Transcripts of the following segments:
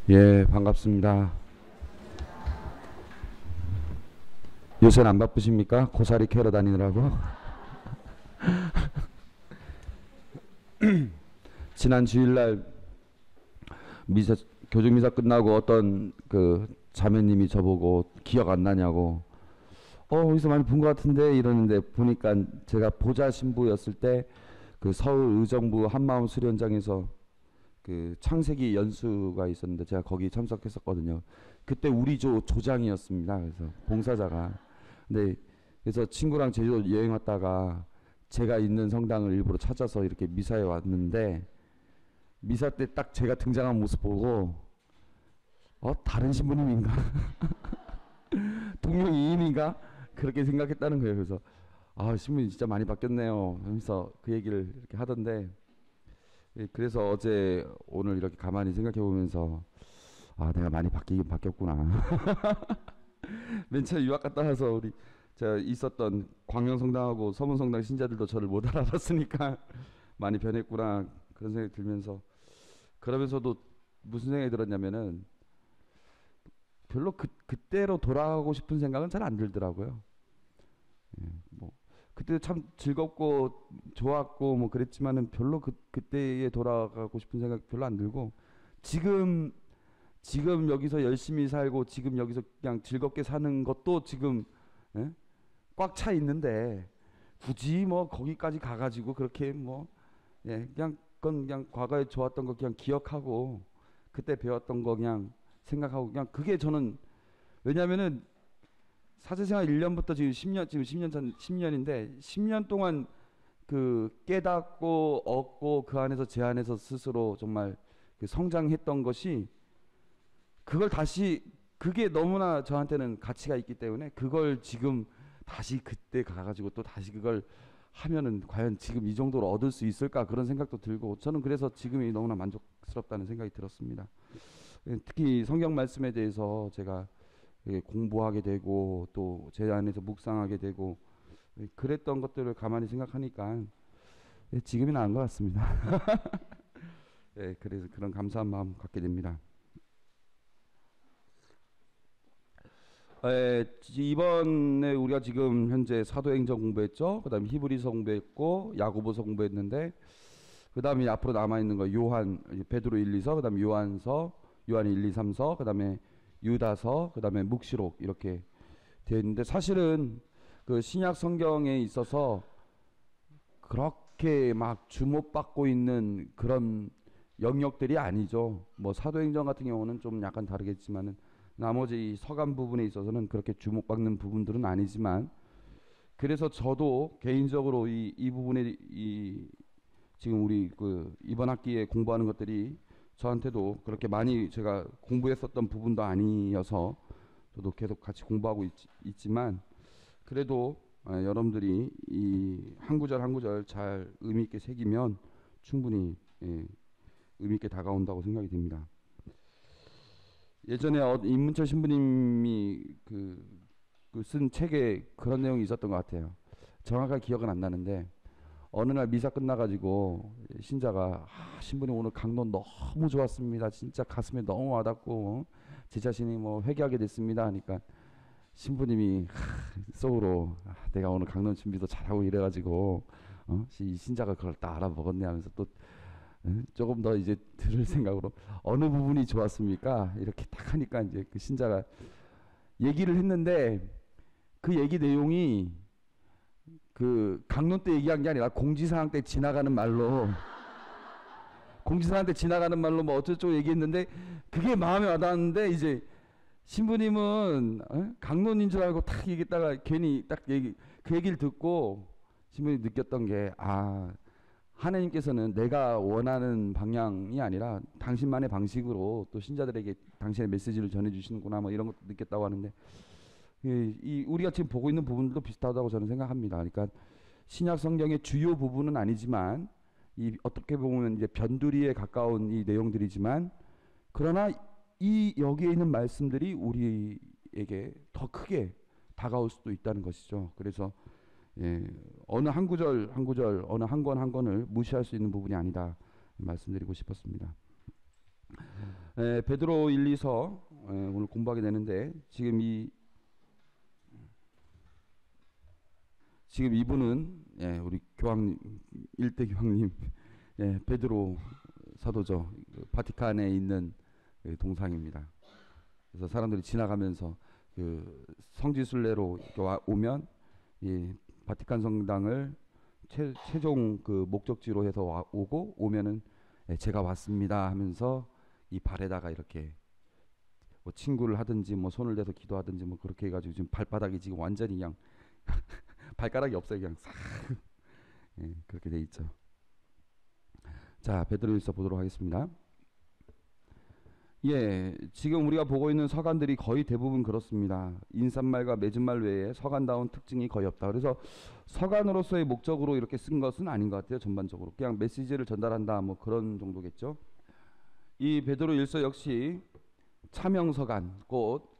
예, 반갑습니다. 요새는 안 바쁘십니까? 고사리 캐러 다니느라고? 지난 주일날 미사 교정 미사 끝나고 어떤 그 자매님이 저보고 기억 안 나냐고 어디서 많이 본 것 같은데 이러는데 보니까 제가 보좌 신부였을 때 그 서울 의정부 한마음 수련장에서 그 창세기 연수가 있었는데 제가 거기 참석했었거든요. 그때 우리 조 조장이었습니다. 그래서 봉사자가. 근데 그래서 친구랑 제주도 여행 왔다가 제가 있는 성당을 일부러 찾아서 이렇게 미사에 왔는데 미사 때 딱 제가 등장한 모습 보고 다른 신부님인가 동명이인인가 그렇게 생각했다는 거예요. 그래서 신부님 진짜 많이 바뀌었네요 하면서 그 얘기를 이렇게 하던데 그래서 어제 오늘 이렇게 가만히 생각해 보면서 내가 많이 바뀌긴 바뀌었구나. 맨 처음 유학 갔다 와서 우리 제가 있었던 광명성당하고 서문성당 신자들도 저를 못 알아봤으니까 많이 변했구나 그런 생각이 들면서 그러면서도 무슨 생각이 들었냐면은 별로 그때로 돌아가고 싶은 생각은 잘 안 들더라고요. 뭐 그때 참 즐겁고 좋았고 뭐 그랬지만은 별로 그때에 돌아가고 싶은 생각 별로 안 들고 지금 여기서 열심히 살고 지금 여기서 그냥 즐겁게 사는 것도 지금 예? 꽉 차 있는데 굳이 뭐 거기까지 가가지고 그렇게 뭐 그냥 그건 그냥 과거에 좋았던 거 그냥 기억하고 그때 배웠던 거 그냥 생각하고 그냥 그게 저는 왜냐면은 사제생활 1년부터 지금 10년 지금 10년 전 10년인데 10년 동안 그 깨닫고 얻고 그 안에서 제 안에서 스스로 정말 그 성장했던 것이 그걸 다시 그게 너무나 저한테는 가치가 있기 때문에 그걸 지금 다시 그때 가가지고 또 다시 그걸 하면은 과연 지금 이 정도로 얻을 수 있을까 그런 생각도 들고 저는 그래서 지금이 너무나 만족스럽다는 생각이 들었습니다. 특히 성경 말씀에 대해서 제가 공부하게 되고 또 제 안에서 묵상하게 되고 그랬던 것들을 가만히 생각하니까 지금이 나은 것 같습니다. 그래서 그런 감사한 마음 갖게 됩니다. 이번에 우리가 지금 현재 사도행전 공부했죠. 그다음에 히브리서 공부했고 야고보서 공부했는데 그다음에 앞으로 남아 있는 거 요한 베드로 1, 2서 그다음에 요한서 요한 1, 2, 3서 그다음에 유다서 그다음에 묵시록 이렇게 되어 있는데 사실은 그 신약 성경에 있어서 그렇게 막 주목받고 있는 그런 영역들이 아니죠. 뭐 사도행전 같은 경우는 좀 약간 다르겠지만은 나머지 서간 부분에 있어서는 그렇게 주목받는 부분들은 아니지만 그래서 저도 개인적으로 이 부분에 지금 우리 그 이번 학기에 공부하는 것들이 저한테도 그렇게 많이 제가 공부했었던 부분도 아니어서 저도 계속 같이 공부하고 있지만 그래도 여러분들이 이 한 구절 한 구절 잘 의미 있게 새기면 충분히 의미 있게 다가온다고 생각이 됩니다. 예전에 임문철 신부님이 쓴 책에 그런 내용이 있었던 것 같아요. 정확하게 기억은 안 나는데 어느 날 미사 끝나가지고 신자가 신부님 오늘 강론 너무 좋았습니다. 진짜 가슴에 너무 와닿고 제 자신이 뭐 회개하게 됐습니다 하니까 신부님이 속으로 내가 오늘 강론 준비도 잘하고 이래가지고 이 신자가 그걸 딱 알아먹었네 하면서 또 조금 더 이제 들을 생각으로 어느 부분이 좋았습니까? 이렇게 딱 하니까 이제 그 신자가 얘기를 했는데 그 얘기 내용이 그 강론 때 얘기한 게 아니라 공지사항 때 지나가는 말로 공지사항 때 지나가는 말로 뭐 어쩌고 얘기했는데 그게 마음에 와닿았는데 이제 신부님은 강론인 줄 알고 딱 얘기했다가 괜히 딱 그 얘기를 듣고 신부님이 느꼈던 게 하나님께서는 내가 원하는 방향이 아니라 당신만의 방식으로 또 신자들에게 당신의 메시지를 전해주시는구나 뭐 이런 것도 느꼈다고 하는데 우리가 지금 보고 있는 부분들도 비슷하다고 저는 생각합니다. 그러니까 신약 성경의 주요 부분은 아니지만 어떻게 보면 이제 변두리에 가까운 이 내용들이지만 그러나 여기에 있는 말씀들이 우리에게 더 크게 다가올 수도 있다는 것이죠. 그래서 어느 한 구절 한 구절 어느 한 권 한 권을 무시할 수 있는 부분이 아니다 말씀드리고 싶었습니다. 베드로 1, 2서 오늘 공부하게 되는데 지금 이분은 우리 교황님, 일대 교황님 베드로 사도죠. 그 바티칸에 있는 그 동상입니다. 그래서 사람들이 지나가면서 그 성지순례로 오면 이 바티칸 성당을 최종 그 목적지로 해서 오고 오면은 제가 왔습니다 하면서 이 발에다가 이렇게 뭐 친구를 하든지 뭐 손을 대서 기도하든지 뭐 그렇게 해가지고 지금 발바닥이 지금 완전히 그냥 발가락이 없어요. 그냥 싹 그렇게 돼 있죠. 자, 베드로일서 보도록 하겠습니다. 지금 우리가 보고 있는 서간들이 거의 대부분 그렇습니다. 인사말과 맺은말 외에 서간다운 특징이 거의 없다. 그래서 서간으로서의 목적으로 이렇게 쓴 것은 아닌 것 같아요. 전반적으로 그냥 메시지를 전달한다 뭐 그런 정도겠죠. 이 베드로일서 역시 차명서간 곧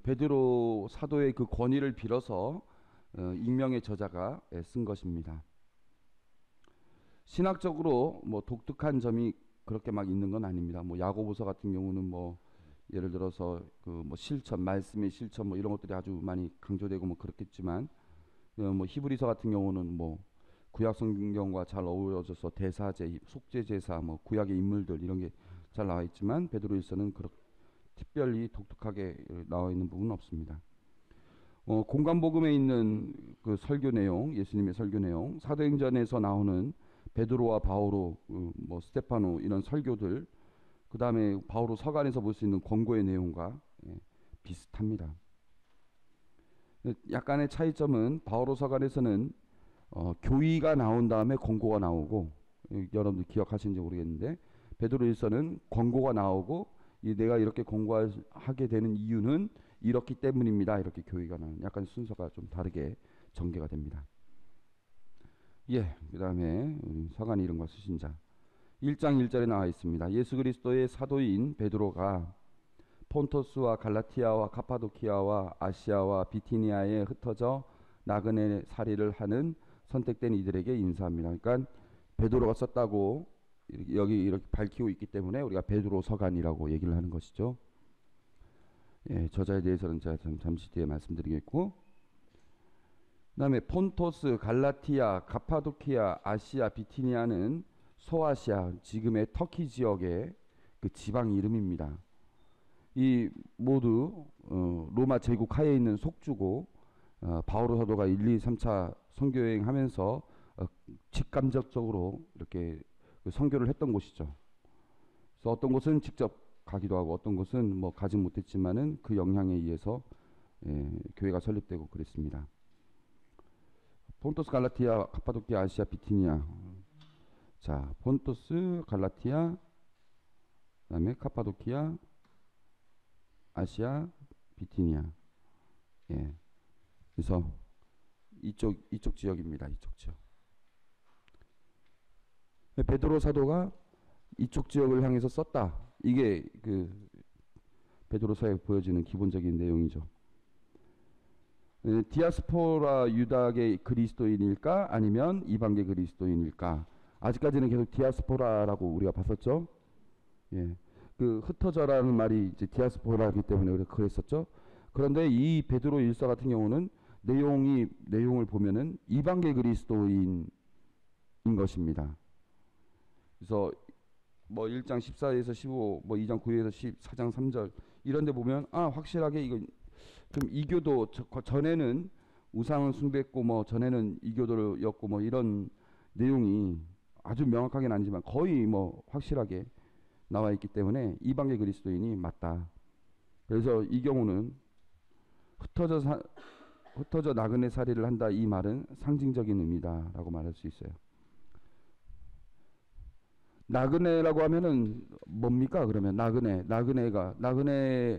베드로 사도의 그 권위를 빌어서 익명의 저자가 쓴 것입니다. 신학적으로 뭐 독특한 점이 그렇게 막 있는 건 아닙니다. 뭐 야고보서 같은 경우는 뭐 예를 들어서 그 뭐 실천, 말씀의 실천 뭐 이런 것들이 아주 많이 강조되고 뭐 그렇겠지만 뭐 히브리서 같은 경우는 뭐 구약 성경과 잘 어우러져서 대사제, 속죄 제사, 뭐 구약의 인물들 이런 게 잘 나와 있지만 베드로일서는 그렇게 특별히 독특하게 나와 있는 부분은 없습니다. 공간복음에 있는 그 설교 내용, 예수님의 설교 내용, 사도행전에서 나오는 베드로와 바오로, 뭐 스테파노 이런 설교들, 그 다음에 바오로 서간에서 볼 수 있는 권고의 내용과 비슷합니다. 약간의 차이점은 바오로 서간에서는 교의가 나온 다음에 권고가 나오고, 여러분들 기억하시는지 모르겠는데 베드로일서는 권고가 나오고 내가 이렇게 권고하게 되는 이유는 이렇기 때문입니다. 이렇게 교의가 나오는 약간 순서가 좀 다르게 전개가 됩니다. 그 다음에 서간 이름과 수신자 1장 1절에 나와 있습니다. 예수 그리스도의 사도인 베드로가 폰토스와 갈라티아와 카파도키아와 아시아와 비티니아에 흩어져 나그네 살이를 하는 선택된 이들에게 인사합니다. 그러니까 베드로가 썼다고 여기 이렇게 밝히고 있기 때문에 우리가 베드로 서간이라고 얘기를 하는 것이죠. 저자에 대해서는 제가 잠시 뒤에 말씀드리겠고, 그 다음에 폰토스, 갈라티아, 카파도키아, 아시아, 비티니아는 소아시아, 지금의 터키 지역의 그 지방 이름입니다. 이 모두 로마 제국 하에 있는 속주고 바오로 사도가 1, 2, 3차 선교여행 하면서 직감적으로 이렇게 선교를 했던 곳이죠. 그래서 어떤 곳은 직접 가기도 하고 어떤 곳은 뭐 가지 못했지만은 그 영향에 의해서 교회가 설립되고 그랬습니다. 폰토스, 갈라티아, 카파도키아, 아시아, 비티니아. 자, 폰토스, 갈라티아, 그다음에 카파도키아, 아시아, 비티니아. 그래서 이쪽 지역입니다. 이쪽 지역. 베드로 사도가 이쪽 지역을 향해서 썼다. 이게 그 베드로서에 보여지는 기본적인 내용이죠. 디아스포라 유다계 그리스도인일까 아니면 이방계 그리스도인일까? 아직까지는 계속 디아스포라라고 우리가 봤었죠. 그 흩어져라는 말이 이제 디아스포라이기 때문에 우리가 그랬었죠. 그런데 이 베드로 일서 같은 경우는 내용을 보면은 이방계 그리스도인인 것입니다. 그래서 뭐 1장 14에서 15, 뭐 2장 9에서 14장 3절 이런 데 보면 확실하게 이거 좀 이교도 전에는 우상을 숭배했고 뭐 전에는 이교도였고 뭐 이런 내용이 아주 명확하게는 아니지만 거의 뭐 확실하게 나와 있기 때문에 이방계 그리스도인이 맞다. 그래서 이 경우는 흩어져 나그네 살이를 한다 이 말은 상징적인 의미다라고 말할 수 있어요. 나그네라고 하면은 뭡니까? 그러면 나그네는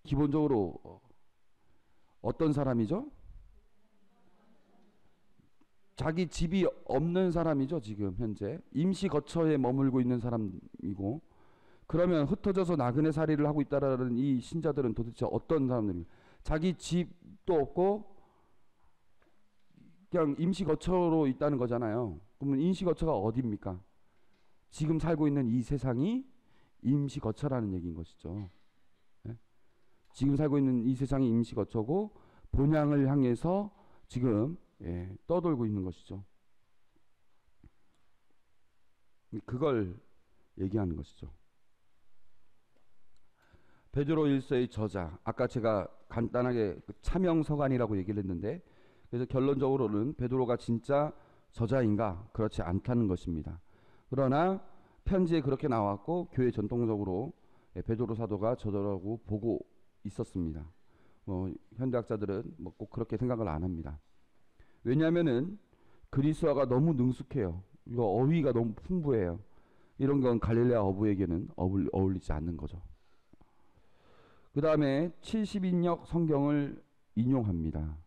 기본적으로 어떤 사람이죠? 자기 집이 없는 사람이죠. 지금 현재 임시 거처에 머물고 있는 사람이고, 그러면 흩어져서 나그네 살이를 하고 있다라는 이 신자들은 도대체 어떤 사람들입니까? 자기 집도 없고 그냥 임시 거처로 있다는 거잖아요. 그러면 임시 거처가 어디입니까? 지금 살고 있는 이 세상이 임시 거처라는 얘기인 것이죠. 예? 지금 살고 있는 이 세상이 임시 거처고 본향을 향해서 지금 떠돌고 있는 것이죠. 그걸 얘기하는 것이죠. 베드로 1서의 저자, 아까 제가 간단하게 차명서간이라고 얘기를 했는데, 그래서 결론적으로는 베드로가 진짜 저자인가? 그렇지 않다는 것입니다. 그러나 편지에 그렇게 나왔고 교회 전통적으로 베드로 사도가 저자라고 보고 있었습니다. 현대학자들은 꼭 그렇게 생각을 안 합니다. 왜냐하면은 그리스어가 너무 능숙해요. 이거 어휘가 너무 풍부해요. 이런 건 갈릴레아 어부에게는 어울리지 않는 거죠. 그 다음에 70인역 성경을 인용합니다.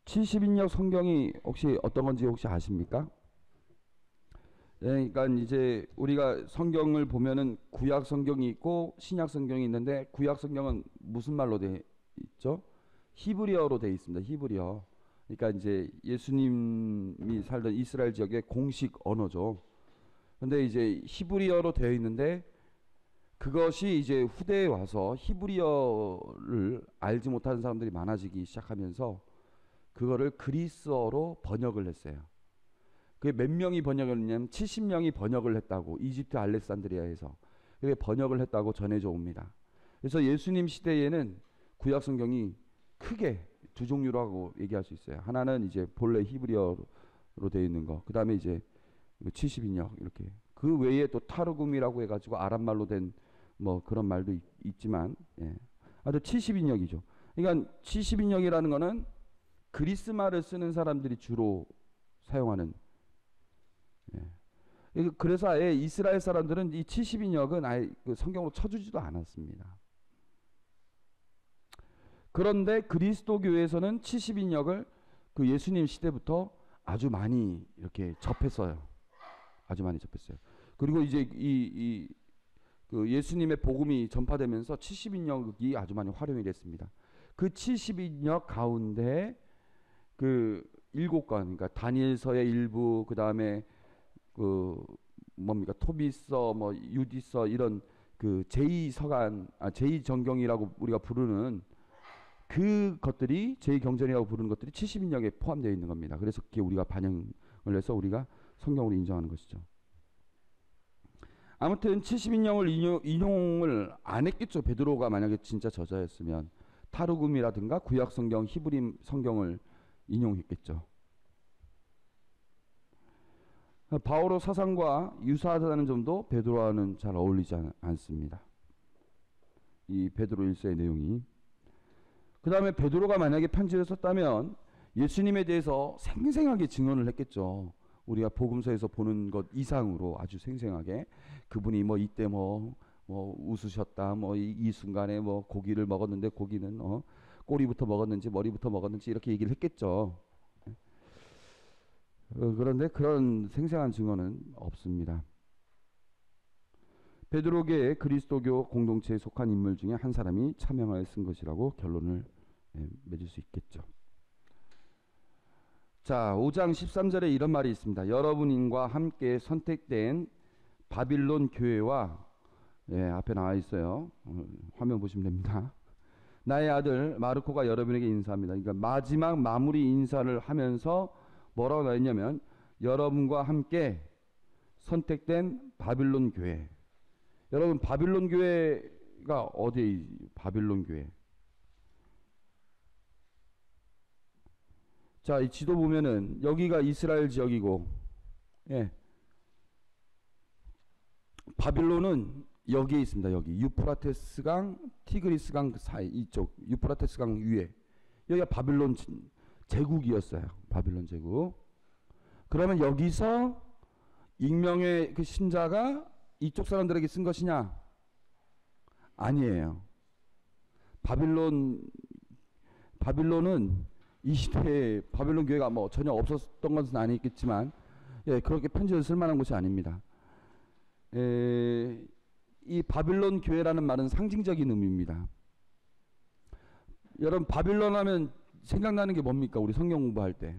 70인역 성경이 혹시 어떤 건지 혹시 아십니까? 네, 그러니까 이제 우리가 성경을 보면은 구약 성경이 있고 신약 성경이 있는데, 구약 성경은 무슨 말로 돼 있죠? 히브리어로 돼 있습니다. 히브리어. 그러니까 이제 예수님이 살던 이스라엘 지역의 공식 언어죠. 근데 이제 히브리어로 되어 있는데, 그것이 이제 후대에 와서 히브리어를 알지 못하는 사람들이 많아지기 시작하면서 그거를 그리스어로 번역을 했어요. 그게 몇 명이 번역을 했냐면 70명이 번역을 했다고, 이집트 알렉산드리아에서 그게 번역을 했다고 전해져 옵니다. 그래서 예수님 시대에는 구약 성경이 크게 두 종류라고 얘기할 수 있어요. 하나는 이제 본래 히브리어로 되어 있는 거, 그 다음에 이제 70인역 이렇게. 그 외에 또 타르굼이라고 해가지고 아랍말로 된 그런 말도 있지만, 아주 70인역이죠. 그러니까 70인역이라는 거는 그리스 말을 쓰는 사람들이 주로 사용하는. 그래서 아예 이스라엘 사람들은 이 70인역은 아예 그 성경으로 쳐주지도 않았습니다. 그런데 그리스도교에서는 70인역을 그 예수님 시대부터 아주 많이 이렇게 접했어요. 아주 많이 접했어요. 그리고 이제 그 예수님의 복음이 전파되면서 70인역이 아주 많이 활용이 됐습니다. 그 70인역 가운데 그 7권, 그러니까 다니엘서의 일부, 그 다음에 그 토비서, 유디서, 이런 그 제2정경이라고 우리가 부르는 그 것들이, 제2경전이라고 부르는 것들이 70인역에 포함되어 있는 겁니다. 그래서 그게 우리가 반영을 해서 우리가 성경으로 인정하는 것이죠. 아무튼 70인역을 인용을 안 했겠죠. 베드로가 만약에 진짜 저자였으면 타르굼이라든가 구약 성경, 히브리 성경을 인용했겠죠. 바오로 사상과 유사하다는 점도 베드로와는 잘 어울리지 않습니다. 이 베드로 1서의 내용이. 그 다음에 베드로가 만약에 편지를 썼다면 예수님에 대해서 생생하게 증언을 했겠죠. 우리가 복음서에서 보는 것 이상으로 아주 생생하게 그분이 이때 웃으셨다, 이 순간에 고기를 먹었는데 고기는 꼬리부터 먹었는지 머리부터 먹었는지 이렇게 얘기를 했겠죠. 그런데 그런 생생한 증언은 없습니다. 베드로계의 그리스도교 공동체에 속한 인물 중에 한 사람이 차명하여 쓴 것이라고 결론을 맺을 수 있겠죠. 자, 5장 13절에 이런 말이 있습니다. 여러분과 함께 선택된 바빌론 교회와, 앞에 나와 있어요. 화면 보시면 됩니다. 나의 아들 마르코가 여러분에게 인사합니다. 그러니까 마지막 마무리 인사를 하면서 뭐라고 나와 있냐면 여러분과 함께 선택된 바빌론 교회. 여러분, 바빌론 교회가 어디에? 바빌론 교회. 자, 이 지도 보면은 여기가 이스라엘 지역이고, 바빌론은 여기에 있습니다. 여기 유프라테스강, 티그리스강 사이, 이쪽 유프라테스강 위에 여기가 바빌론 제국이었어요. 바빌론 제국. 그러면 여기서 익명의 그 신자가 이쪽 사람들에게 쓴 것이냐? 아니에요. 바빌론은 이 시대에 바빌론 교회가 전혀 없었던 것은 아니겠지만, 그렇게 편지를 쓸 만한 곳이 아닙니다. 이 바빌론 교회라는 말은 상징적인 의미입니다. 여러분, 바빌론 하면 생각나는 게 뭡니까? 우리 성경 공부할 때.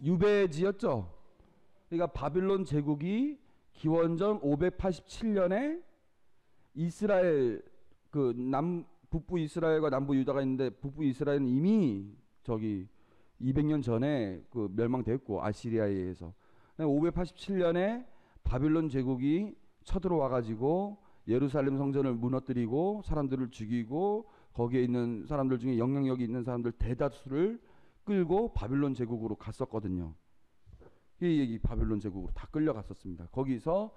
유배지였죠. 그러니까 바빌론 제국이 기원전 587년에 이스라엘 그 북부 이스라엘과 남부 유다가 있는데 북부 이스라엘은 이미 저기 200년 전에 그 멸망됐고 아시리아에 의해서 587년에 바빌론 제국이 쳐들어와 가지고 예루살렘 성전을 무너뜨리고 사람들을 죽이고 거기에 있는 사람들 중에 영향력이 있는 사람들 대다수를 끌고 바빌론 제국으로 갔었거든요. 이 바빌론 제국으로 다 끌려갔었습니다. 거기서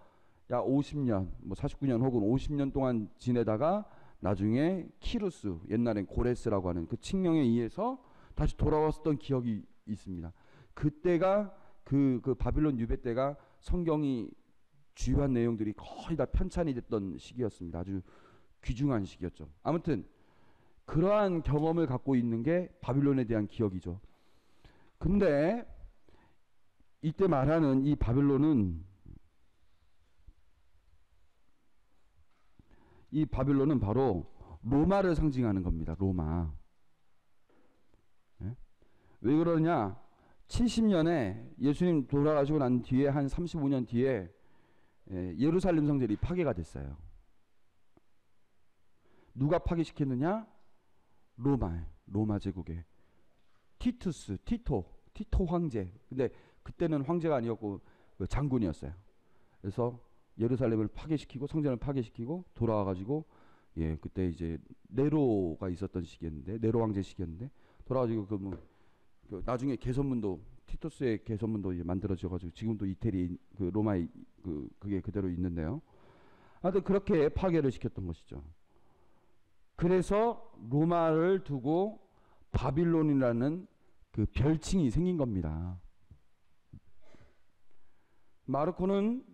약 50년, 뭐 49년 혹은 50년 동안 지내다가 나중에 키루스, 옛날엔 고레스라고 하는 그 칙령에 의해서 다시 돌아왔었던 기억이 있습니다. 그때가 그 바빌론 유배 때가 성경이 주요한 내용들이 거의 다 편찬이 됐던 시기였습니다. 아주 귀중한 시기였죠. 아무튼 그러한 경험을 갖고 있는 게 바빌론에 대한 기억이죠. 근데 이때 말하는 이 바빌론은 바로 로마를 상징하는 겁니다. 로마. 네? 왜 그러냐? 70년에 예수님 돌아가시고 난 뒤에 한 35년 뒤에 예루살렘 성전이 파괴가 됐어요. 누가 파괴시켰느냐? 로마 제국의 티토 황제. 근데 그때는 황제가 아니었고 장군이었어요. 그래서 예루살렘을 파괴시키고 성전을 파괴시키고 돌아와가지고 그때 이제 네로가 있었던 시기였는데 네로 황제 시기였는데 돌아가지고 나중에 개선문도 티토스의 개선문도 이제 만들어져가지고 지금도 이태리 그 로마에 그게 그대로 있는데요. 하여튼 그렇게 파괴를 시켰던 것이죠. 그래서 로마를 두고 바빌론이라는 그 별칭이 생긴 겁니다. 마르코는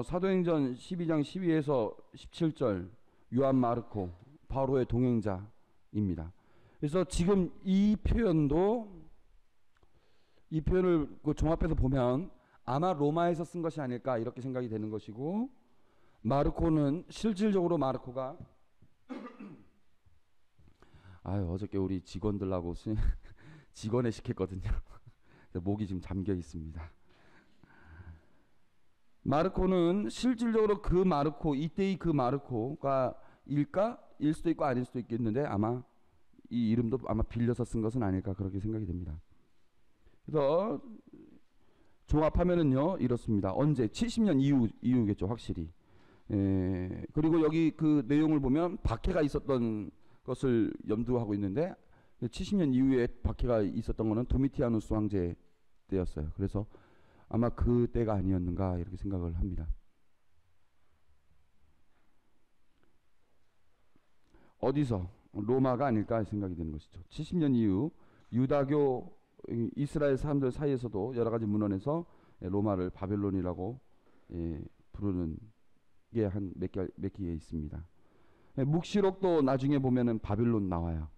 사도행전 12장 12에서 17절 요한 마르코 바로의 동행자입니다. 그래서 지금 이 표현을 그 종합해서 보면 아마 로마에서 쓴 것이 아닐까 이렇게 생각이 되는 것이고, 마르코는 실질적으로 마르코가 어저께 우리 직원들하고 직원회 시켰거든요. 목이 지금 잠겨 있습니다. 마르코는 실질적으로 그 마르코, 이때의 그 마르코가 일 수도 있고 아닐 수도 있겠는데 아마 이 이름도 아마 빌려서 쓴 것은 아닐까 그렇게 생각이 됩니다. 그래서 종합하면은요 이렇습니다. 언제? 70년 이후겠죠, 확실히. 그리고 여기 그 내용을 보면 박해가 있었던 것을 염두하고 있는데 70년 이후에 박해가 있었던 것은 도미티아누스 황제 때였어요. 그래서 아마 그 때가 아니었는가 이렇게 생각을 합니다. 어디서? 로마가 아닐까 생각이 드는 것이죠. 70년 이후 유다교 이스라엘 사람들 사이에서도 여러 가지 문헌에서 로마를 바벨론이라고 부르는 게 한 몇 개에 있습니다. 묵시록도 나중에 보면은 바빌론 나와요.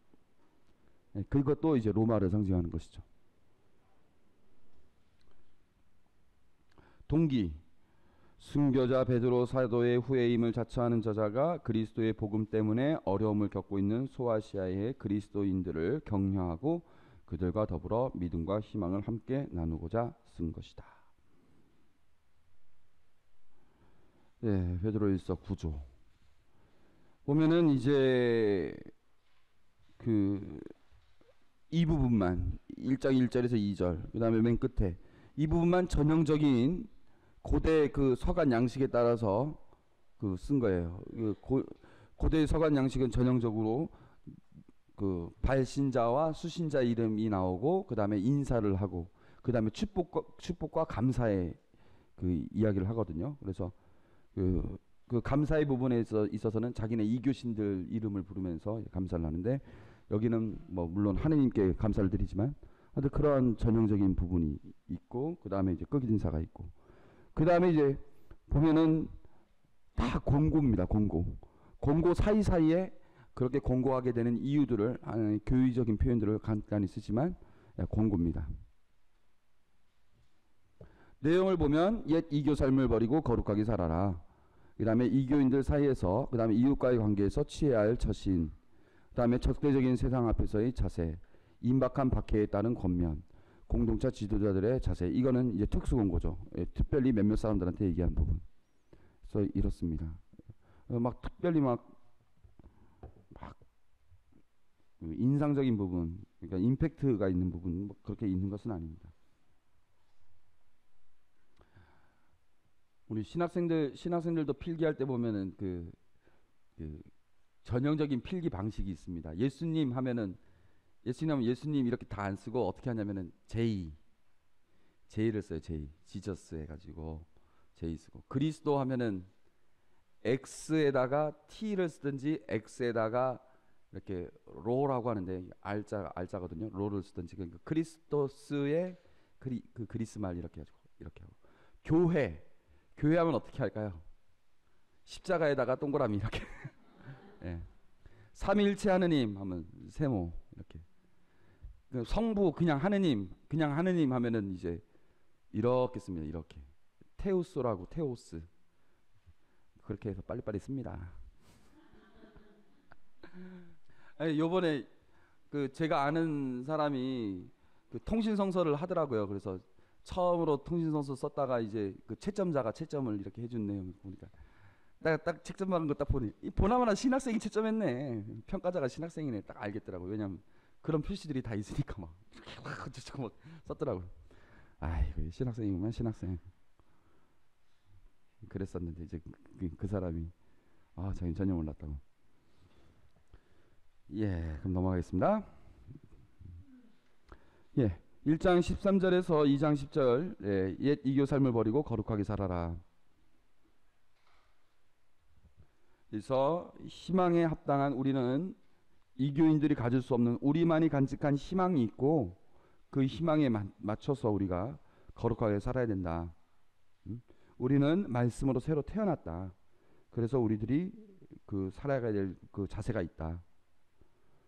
그것도 이제 로마를 상징하는 것이죠. 동기, 순교자 베드로 사도의 후예임을 자처하는 저자가 그리스도의 복음 때문에 어려움을 겪고 있는 소아시아의 그리스도인들을 격려하고 그들과 더불어 믿음과 희망을 함께 나누고자 쓴 것이다. 베드로일서 9조 보면은 이제 이 부분만 1장 1절에서 2절 그 다음에 맨 끝에 이 부분만 전형적인 고대 그 서간 양식에 따라서 쓴 거예요. 고대 서간 양식은 전형적으로 그 발신자와 수신자 이름이 나오고 그 다음에 인사를 하고 그 다음에 축복과 감사의 그 이야기를 하거든요. 그래서 그 감사의 부분에 있어서는 자기네 이교신들 이름을 부르면서 감사를 하는데 여기는 뭐 물론 하느님께 감사를 드리지만 하여튼 그러한 전형적인 부분이 있고 그 다음에 이제 끝인사가 있고 그 다음에 이제 보면은 다 공고입니다. 공고 사이사이에 그렇게 공고하게 되는 이유들을 교의적인 표현들을 간단히 쓰지만 공고입니다. 내용을 보면 옛 이교 삶을 버리고 거룩하게 살아라. 그 다음에 이교인들 사이에서 그 다음에 이웃과의 관계에서 취해야 할 처신, 그 다음에 적대적인 세상 앞에서의 자세, 임박한 박해에 따른 권면, 공동체 지도자들의 자세. 이거는 이제 특수 권고죠. 예, 특별히 몇몇 사람들한테 얘기한 부분. 그래서 이렇습니다. 막 특별히 막 그 인상적인 부분, 그러니까 임팩트가 있는 부분 뭐 그렇게 있는 것은 아닙니다. 우리 신학생들도 필기할 때 보면은 그 전형적인 필기 방식이 있습니다. 예수님 하면은 예수님 이렇게 다 안 쓰고 어떻게 하냐면은 J를 써요. 지저스 해가지고 J 쓰고, 그리스도 하면은 X에다가 T를 쓰든지 X에다가 이렇게 로라고 하는데 알자거든요. 로를 쓰든지. 그러니까 크리스토스의 그 그리스 말 이렇게 해가지고 이렇게 하고, 교회 하면 어떻게 할까요? 십자가에다가 동그라미 이렇게. 예. 삼위일체 하느님 하면 세모 이렇게. 성부 그냥 하느님 하면은 이제 이렇게 씁니다. 이렇게 테우스라고, 테오스. 그렇게 해서 빨리빨리 씁니다. 아니, 요번에 그 제가 아는 사람이 그 통신성서를 하더라고요. 그래서 처음으로 통신성서 썼다가 이제 그 채점자가 채점을 이렇게 해준 내용 보니까 딱 채점 받은 거 딱 보니 보나마나 신학생이 채점했네. 평가자가 신학생이네. 딱 알겠더라고요. 왜냐면 그런 표시들이 다 있으니까 막 썼더라고요. 아이고, 신학생이구만, 신학생. 그랬었는데 이제 그 사람이 자기 전혀 몰랐다고. 예, 그럼 넘어가겠습니다. 예, 1장 13절에서 2장 10절. 예, 옛 이교 삶을 버리고 거룩하게 살아라. 그래서 희망에 합당한, 우리는 이교인들이 가질 수 없는 우리만이 간직한 희망이 있고 그 희망에 맞춰서 우리가 거룩하게 살아야 된다. 우리는 말씀으로 새로 태어났다. 그래서 우리들이 그 살아가야 될 그 자세가 있다.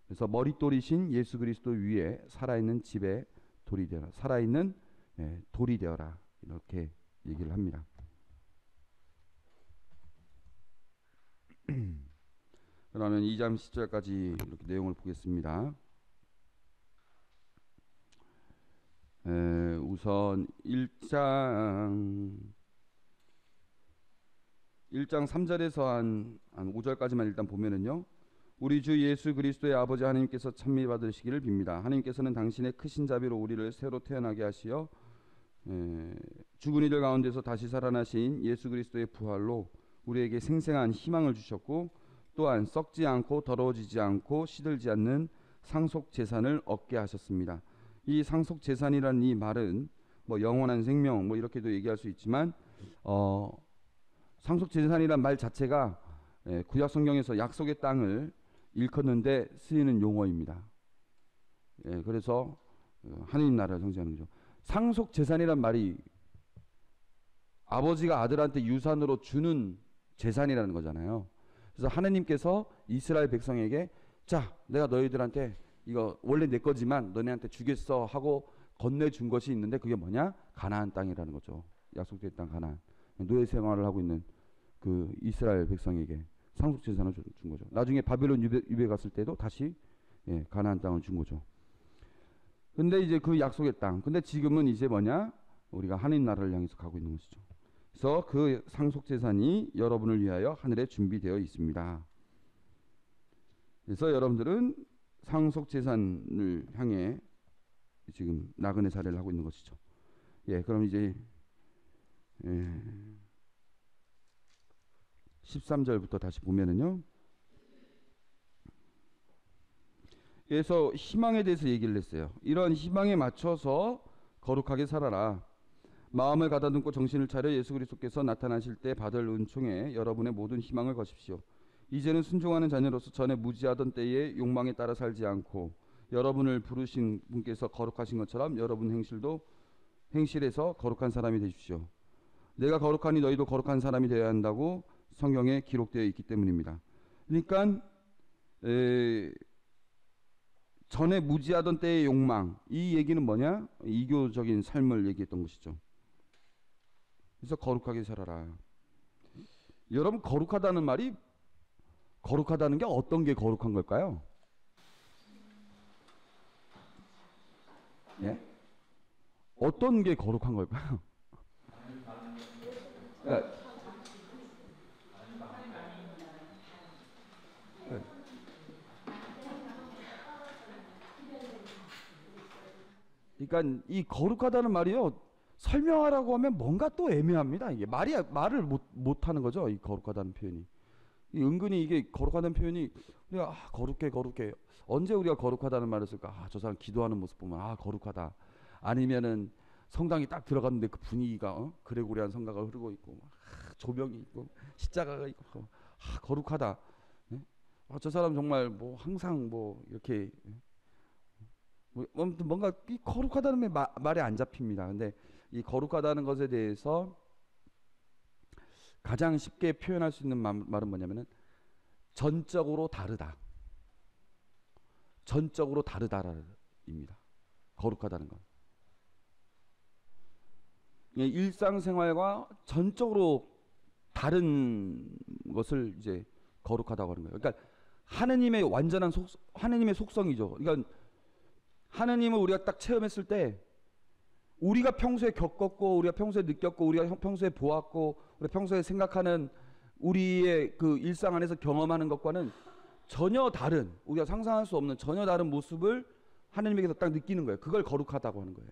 그래서 머릿돌이신 예수 그리스도 위에 살아있는 집에 돌이 되어라. 살아있는 돌이 되어라. 이렇게 얘기를 합니다. 그러면 2장 10절까지 이렇게 내용을 보겠습니다. 우선 1장 3절에서 한 5절까지만 일단 보면은요. 우리 주 예수 그리스도의 아버지 하나님께서 찬미 받으시기를 빕니다. 하나님께서는 당신의 크신 자비로 우리를 새로 태어나게 하시어 죽은 이들 가운데서 다시 살아나신 예수 그리스도의 부활로 우리에게 생생한 희망을 주셨고, 또한 썩지 않고 더러워지지 않고 시들지 않는 상속 재산을 얻게 하셨습니다. 이 상속 재산이라는 이 말은 뭐 영원한 생명 뭐 이렇게도 얘기할 수 있지만 상속 재산이란 말 자체가 구약 성경에서 약속의 땅을 일컫는데 쓰이는 용어입니다. 그래서 하느님 나라를 상징하는 거죠. 상속 재산이란 말이 아버지가 아들한테 유산으로 주는 재산이라는 거잖아요. 그래서 하느님께서 이스라엘 백성에게 자, 내가 너희들한테 이거 원래 내 거지만 너네한테 주겠어 하고 건네준 것이 있는데 그게 뭐냐? 가나안 땅이라는 거죠. 약속된 땅 가나안. 노예 생활을 하고 있는 그 이스라엘 백성에게 상속 재산을 준 거죠. 나중에 바벨론 유배 갔을 때도 다시 가나안 땅을 준 거죠. 근데 이제 그 약속의 땅. 근데 지금은 이제 뭐냐? 우리가 하느님 나라를 향해서 가고 있는 것이죠. 그래서 그 상속 재산이 여러분을 위하여 하늘에 준비되어 있습니다. 그래서 여러분들은 상속 재산을 향해 지금 나그네 살이를 하고 있는 것이죠. 그럼 이제 13절부터 다시 보면은요. 그래서 희망에 대해서 얘기를 했어요. 이런 희망에 맞춰서 거룩하게 살아라. 마음을 가다듬고 정신을 차려 예수 그리스도께서 나타나실 때 받을 은총에 여러분의 모든 희망을 거십시오. 이제는 순종하는 자녀로서 전에 무지하던 때의 욕망에 따라 살지 않고 여러분을 부르신 분께서 거룩하신 것처럼 여러분 행실에서 거룩한 사람이 되십시오. 내가 거룩하니 너희도 거룩한 사람이 되어야 한다고 성경에 기록되어 있기 때문입니다. 그러니까 전에 무지하던 때의 욕망, 이 얘기는 뭐냐? 이교적인 삶을 얘기했던 것이죠. 그래서 거룩하게 살아라. 여러분, 거룩하다는 말이, 거룩하다는 게 어떤 게 거룩한 걸까요? 예? 어떤 게 거룩한 걸까요? 그러니까, 그러니까 이 거룩하다는 말이요. 설명하라고 하면 뭔가 또 애매합니다. 이게 말을 못 하는 거죠. 이 거룩하다는 표현이. 이 은근히 이게 거룩하다는 표현이 우리가 거룩해 언제 우리가 거룩하다는 말을 쓸까? 저 사람 기도하는 모습 보면 거룩하다. 아니면은 성당이 딱 들어갔는데 그 분위기가 그레고리안 성가가 흐르고 있고 조명이 있고 십자가가 있고 거룩하다. 네? 저 사람 정말 뭐 항상 뭐 이렇게 아무튼 뭔가 이 거룩하다는 말에 안 잡힙니다. 근데 이 거룩하다는 것에 대해서 가장 쉽게 표현할 수 있는 말은 뭐냐면은 전적으로 다르다. 전적으로 다르다입니다. 거룩하다는 건. 일상생활과 전적으로 다른 것을 이제 거룩하다고 하는 거예요. 그러니까 하느님의 완전한 하느님의 속성이죠. 그러니까 하느님을 우리가 딱 체험했을 때 우리가 평소에 겪었고 우리가 평소에 느꼈고 우리가 평소에 보았고 우리가 평소에 생각하는 우리의 그 일상 안에서 경험하는 것과는 전혀 다른 우리가 상상할 수 없는 전혀 다른 모습을 하느님에게서 딱 느끼는 거예요. 그걸 거룩하다고 하는 거예요.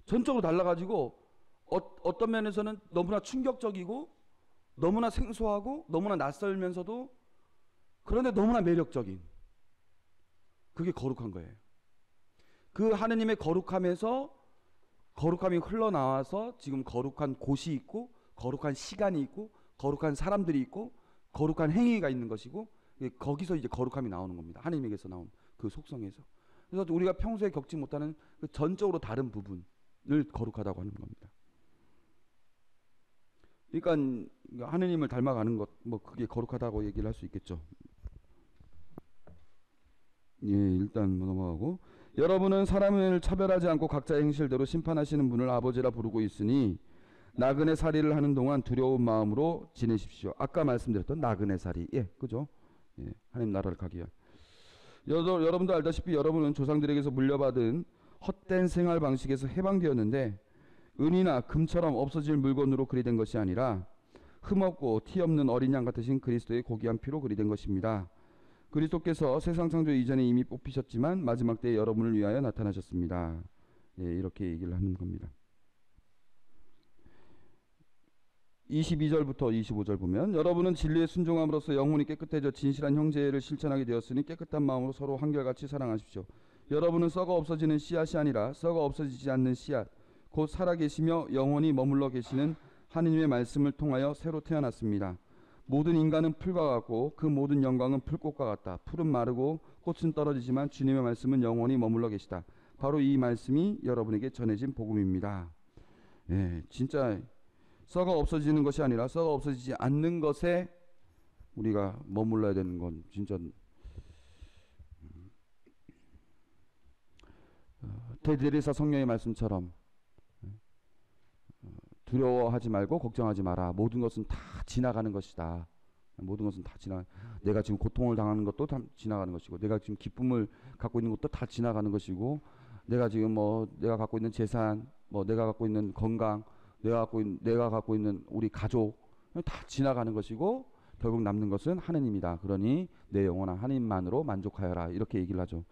전적으로 달라가지고 어떤 면에서는 너무나 충격적이고 너무나 생소하고 너무나 낯설면서도 그런데 너무나 매력적인 그게 거룩한 거예요. 그 하느님의 거룩함에서 거룩함이 흘러나와서 지금 거룩한 곳이 있고 거룩한 시간이 있고 거룩한 사람들이 있고 거룩한 행위가 있는 것이고 거기서 이제 거룩함이 나오는 겁니다. 하느님에게서 나온 그 속성에서. 그래서 우리가 평소에 겪지 못하는 그 전적으로 다른 부분을 거룩하다고 하는 겁니다. 그러니까 하느님을 닮아가는 것, 뭐 그게 거룩하다고 얘기를 할 수 있겠죠. 예, 일단 넘어가고 여러분은 사람을 차별하지 않고 각자의 행실대로 심판하시는 분을 아버지라 부르고 있으니 나그네 살이를 하는 동안 두려운 마음으로 지내십시오. 아까 말씀드렸던 나그네 살이, 예, 그죠? 예, 하나님 나라를 가기 위한. 여러분도 알다시피 여러분은 조상들에게서 물려받은 헛된 생활 방식에서 해방되었는데 은이나 금처럼 없어질 물건으로 그리 된 것이 아니라 흠없고 티 없는 어린 양 같으신 그리스도의 고귀한 피로 그리 된 것입니다. 그리스도께서 세상 창조 이전에 이미 뽑히셨지만 마지막 때에 여러분을 위하여 나타나셨습니다. 예, 이렇게 얘기를 하는 겁니다. 22절부터 25절 보면 여러분은 진리에 순종함으로써 영혼이 깨끗해져 진실한 형제를 실천하게 되었으니 깨끗한 마음으로 서로 한결같이 사랑하십시오. 여러분은 썩어 없어지는 씨앗이 아니라 썩어 없어지지 않는 씨앗 곧 살아계시며 영원히 머물러 계시는 하느님의 말씀을 통하여 새로 태어났습니다. 모든 인간은 풀과 같고 그 모든 영광은 풀꽃과 같다. 풀은 마르고 꽃은 떨어지지만 주님의 말씀은 영원히 머물러 계시다. 바로 이 말씀이 여러분에게 전해진 복음입니다. 예, 진짜 썩어 없어지는 것이 아니라 썩어 없어지지 않는 것에 우리가 머물러야 되는 건 진짜 대제리사 성령의 말씀처럼 두려워하지 말고 걱정하지 마라. 모든 것은 다 지나가는 것이다. 모든 것은 다 내가 지금 고통을 당하는 것도 다 지나가는 것이고 내가 지금 기쁨을 갖고 있는 것도 다 지나가는 것이고 내가 지금 내가 갖고 있는 재산 내가 갖고 있는 건강 내가 갖고 있는 우리 가족 다 지나가는 것이고 결국 남는 것은 하느님이다. 그러니 내 영원한 하느님만으로 만족하여라. 이렇게 얘기를 하죠.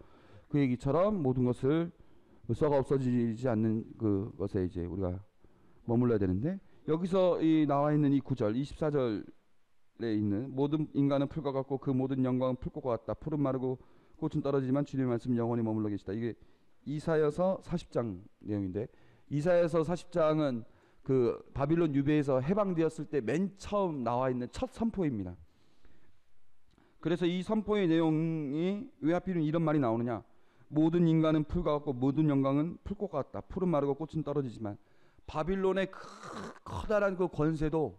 그 얘기처럼 모든 것을 썩어 없어지지 않는 그것에 이제 우리가 머물러야 되는데 여기서 나와 있는 이 9절 24절에 있는 모든 인간은 풀과 같고 그 모든 영광은 풀꽃과 같다. 풀은 마르고 꽃은 떨어지지만 주님의 말씀 영원히 머물러 계시다. 이게 이사야서 40장 내용인데 이사야서 40장은 그 바빌론 유배에서 해방되었을 때 맨 처음 나와 있는 첫 선포입니다. 그래서 이 선포의 내용이 왜 하필 이런 말이 나오느냐. 모든 인간은 풀과 같고 모든 영광은 풀꽃과 같다. 풀은 마르고 꽃은 떨어지지만 바빌론의 커다란 그 권세도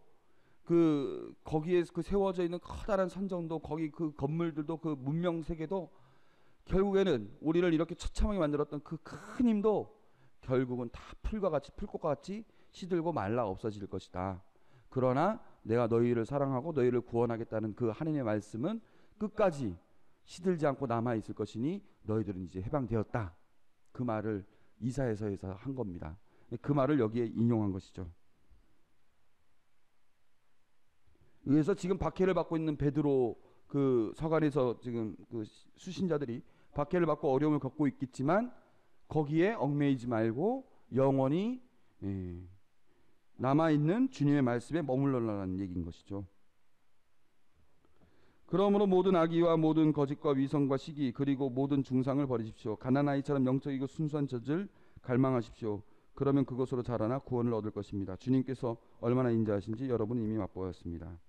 거기에 세워져 있는 커다란 선정도 거기 그 건물들도 그 문명 세계도 결국에는 우리를 이렇게 처참하게 만들었던 그 큰 힘도 결국은 다 풀과 같이 풀꽃과 같이 시들고 말라 없어질 것이다. 그러나 내가 너희를 사랑하고 너희를 구원하겠다는 그 하나님의 말씀은 끝까지 시들지 않고 남아 있을 것이니 너희들은 이제 해방되었다. 그 말을 이사야서에서 한 겁니다. 그 말을 여기에 인용한 것이죠. 그래서 지금 박해를 받고 있는 베드로 그 서간에서 지금 그 수신자들이 박해를 받고 어려움을 겪고 있겠지만 거기에 얽매이지 말고 영원히 남아있는 주님의 말씀에 머물러라는 얘기인 것이죠. 그러므로 모든 악의와 모든 거짓과 위선과 시기 그리고 모든 중상을 버리십시오. 가난아이처럼 영적이고 순수한 젖을 갈망하십시오. 그러면 그것으로 자라나 구원을 얻을 것입니다. 주님께서 얼마나 인자하신지 여러분은 이미 맛보았습니다.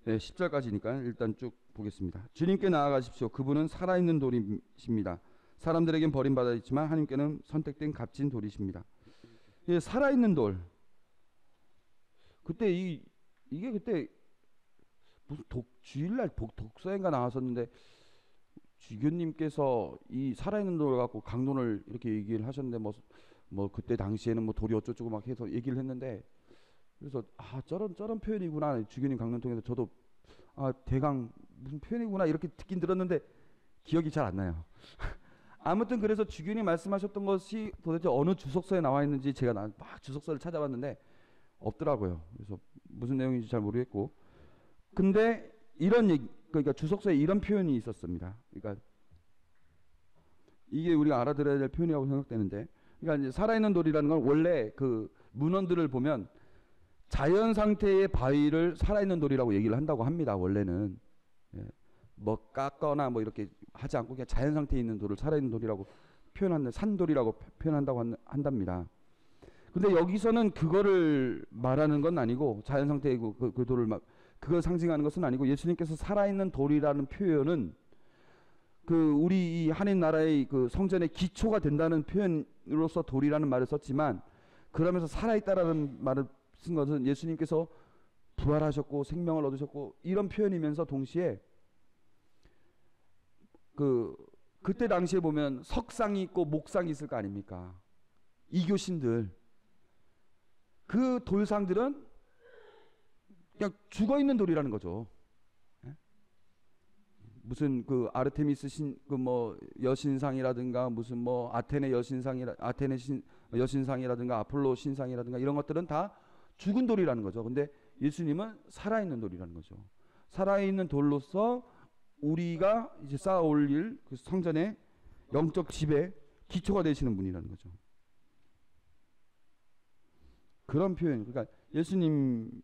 네, 10절까지니까 일단 쭉 보겠습니다. 주님께 나아가십시오. 그분은 살아있는 돌이십니다. 사람들에겐 버림받아 있지만 하나님께는 선택된 값진 돌이십니다. 예, 살아있는 돌. 그때 이게 그때 무슨 주일날 독서회가 나왔었는데 주교님께서 이 살아있는 돌 갖고 강론을 이렇게 얘기를 하셨는데 뭐 그때 당시에는 뭐 돌이 어쩌고 막 해서 얘기를 했는데 그래서 저런 표현이구나. 주교님 강론 통해서 저도 대강 무슨 표현이구나 이렇게 듣긴 들었는데 기억이 잘 안 나요. 아무튼 그래서 주교님 말씀하셨던 것이 도대체 어느 주석서에 나와 있는지 제가 막 주석서를 찾아봤는데 없더라고요. 그래서 무슨 내용인지 잘 모르겠고, 근데 이런 얘기, 그러니까 주석서에 이런 표현이 있었습니다. 그러니까 이게 우리가 알아들어야 될 표현이라고 생각되는데, 그러니까 이제 살아있는 돌이라는 건 원래 그 문헌들을 보면 자연 상태의 바위를 살아있는 돌이라고 얘기를 한다고 합니다. 원래는 뭐 깎거나 뭐 이렇게 하지 않고 그냥 자연 상태에 있는 돌을 살아있는 돌이라고 표현하는, 산돌이라고 표현한다고 한답니다. 근데 여기서는 그거를 말하는 건 아니고, 자연 상태의 그 돌을 그걸 상징하는 것은 아니고, 예수님께서 살아있는 돌이라는 표현은 그 우리 이 한인 나라의 그 성전의 기초가 된다는 표현으로서 돌이라는 말을 썼지만, 그러면서 살아있다라는 말을 쓴 것은 예수님께서 부활하셨고 생명을 얻으셨고 이런 표현이면서 동시에 그때 당시에 보면 석상이 있고 목상이 있을 거 아닙니까? 이교신들, 그 돌상들은 그냥 죽어 있는 돌이라는 거죠. 무슨 그 아르테미스 그 뭐 여신상이라든가 무슨 뭐 아테네 여신상이라든가 아폴로 신상이라든가 이런 것들은 다 죽은 돌이라는 거죠. 근데 예수님은 살아있는 돌이라는 거죠. 살아있는 돌로서 우리가 이제 쌓아 올릴 그 성전의 영적 집의 기초가 되시는 분이라는 거죠. 그런 표현, 그러니까 예수님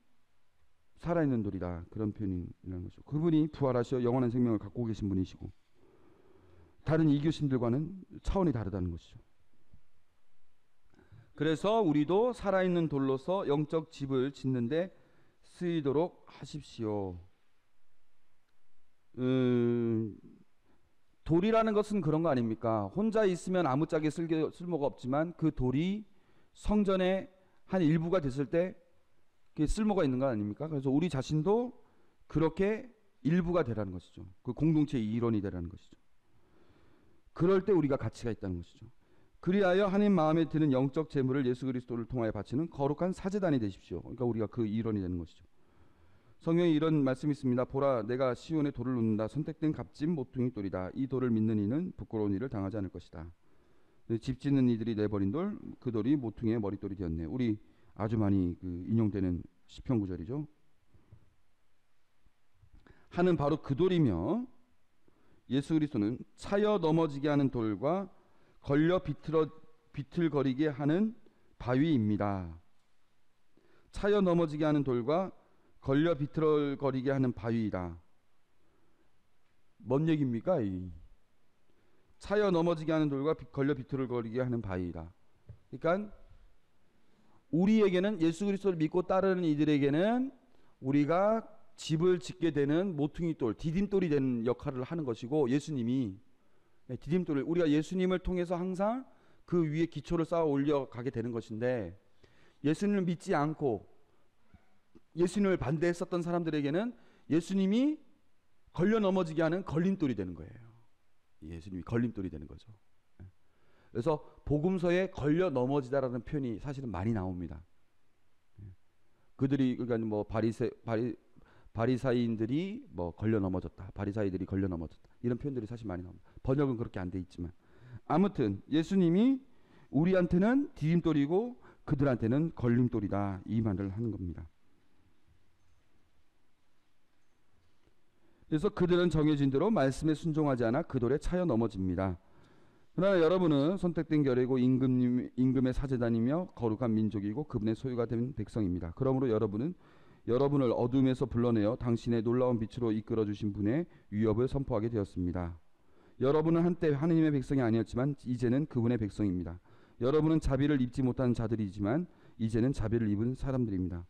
살아있는 돌이다, 그런 표현이라는 거죠. 그분이 부활하셔 영원한 생명을 갖고 계신 분이시고 다른 이교신들과는 차원이 다르다는 것이죠. 그래서 우리도 살아있는 돌로서 영적 집을 짓는데 쓰이도록 하십시오. 돌이라는 것은 그런 거 아닙니까? 혼자 있으면 아무짝에 쓸모가 없지만 그 돌이 성전의 한 일부가 됐을 때 그게 쓸모가 있는 거 아닙니까? 그래서 우리 자신도 그렇게 일부가 되라는 것이죠. 그 공동체의 일원이 되라는 것이죠. 그럴 때 우리가 가치가 있다는 것이죠. 그리하여 하나님 마음에 드는 영적 재물을 예수 그리스도를 통하여 바치는 거룩한 사제단이 되십시오. 그러니까 우리가 그 일원이 되는 것이죠. 성경에 이런 말씀이 있습니다. 보라, 내가 시온에 돌을 놓는다. 선택된 값진 모퉁이 돌이다. 이 돌을 믿는 이는 부끄러운 일을 당하지 않을 것이다. 집 짓는 이들이 내버린 돌, 그 돌이 모퉁이의 머릿돌이 되었네. 우리 아주 많이 인용되는 시편 구절이죠. 하는 바로 그 돌이며, 예수 그리스도는 차여 넘어지게 하는 돌과 걸려 비틀거리게 하는 바위입니다. 차여 넘어지게 하는 돌과 걸려 비틀거리게 하는 바위이다. 뭔 얘기입니까? 차여 넘어지게 하는 돌과 걸려 비틀거리게 하는 바위이다. 그러니까 우리에게는, 예수 그리스도를 믿고 따르는 이들에게는 우리가 집을 짓게 되는 모퉁이 돌, 디딤돌이 되는 역할을 하는 것이고, 예수님이 디딤돌을, 우리가 예수님을 통해서 항상 그 위에 기초를 쌓아 올려가게 되는 것인데, 예수님을 믿지 않고 예수님을 반대했었던 사람들에게는 예수님이 걸려 넘어지게 하는 걸림돌이 되는 거예요. 예수님이 걸림돌이 되는 거죠. 그래서 복음서에 걸려 넘어지다라는 표현이 사실은 많이 나옵니다. 그들이, 그러니까 뭐 바리사이인들이 뭐 걸려 넘어졌다, 바리사이들이 걸려 넘어졌다, 이런 표현들이 사실 많이 나옵니다. 번역은 그렇게 안 돼 있지만, 아무튼 예수님이 우리한테는 디딤돌이고 그들한테는 걸림돌이다, 이 말을 하는 겁니다. 그래서 그들은 정해진 대로 말씀에 순종하지 않아 그 돌에 차여 넘어집니다. 그러나 여러분은 선택된 결이고 임금의 사제단이며 거룩한 민족이고 그분의 소유가 된 백성입니다. 그러므로 여러분은 여러분을 어둠에서 불러내어 당신의 놀라운 빛으로 이끌어 주신 분의 위협을 선포하게 되었습니다. 여러분은 한때 하느님의 백성이 아니었지만 이제는 그분의 백성입니다. 여러분은 자비를 입지 못하는 자들이지만 이제는 자비를 입은 사람들입니다.